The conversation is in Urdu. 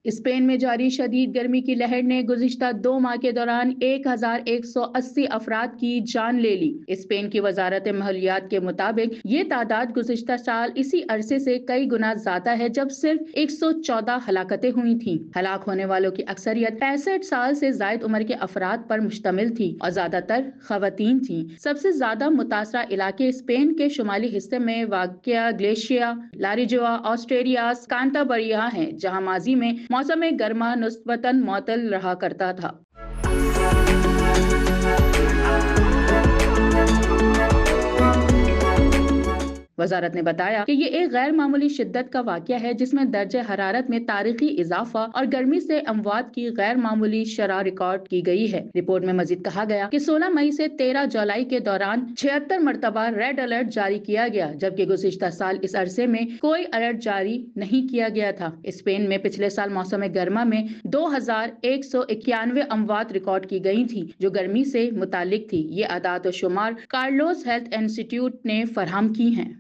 اسپین میں جاری شدید گرمی کی لہر نے گزشتہ 2 ماہ کے دوران 1180 افراد کی جان لے لی۔ اسپین کی وزارت ماحولیات کے مطابق یہ تعداد گزشتہ سال اسی عرصے سے کئی گنا زیادہ ہے جب صرف 114 ہلاکتیں ہوئی تھیں۔ ہلاک ہونے والوں کی اکثریت 65 سال سے زائد عمر کے افراد پر مشتمل تھی اور زیادہ تر خواتین تھیں۔ سب سے زیادہ متاثرہ علاقے اسپین کے شمالی حصے میں واقع گلیشیا لاریجوا آسٹریاس کانتابریا ہیں، جہاں ماضی میں موسم گرما نسبتاً معتدل رہا کرتا تھا۔ وزارت نے بتایا کہ یہ ایک غیر معمولی شدت کا واقعہ ہے جس میں درجہ حرارت میں تاریخی اضافہ اور گرمی سے اموات کی غیر معمولی شرح ریکارڈ کی گئی ہے۔ رپورٹ میں مزید کہا گیا کہ 16 مئی سے 13 جولائی کے دوران 76 مرتبہ ریڈ الرٹ جاری کیا گیا، جبکہ گزشتہ سال اس عرصے میں کوئی الرٹ جاری نہیں کیا گیا تھا۔ اسپین میں پچھلے سال موسم گرما میں 2191 اموات ریکارڈ کی گئی تھی جو گرمی سے متعلق تھی۔ یہ اعداد و شمار کارلوس ہیلتھ انسٹی ٹیوٹ نے فراہم کی ہیں۔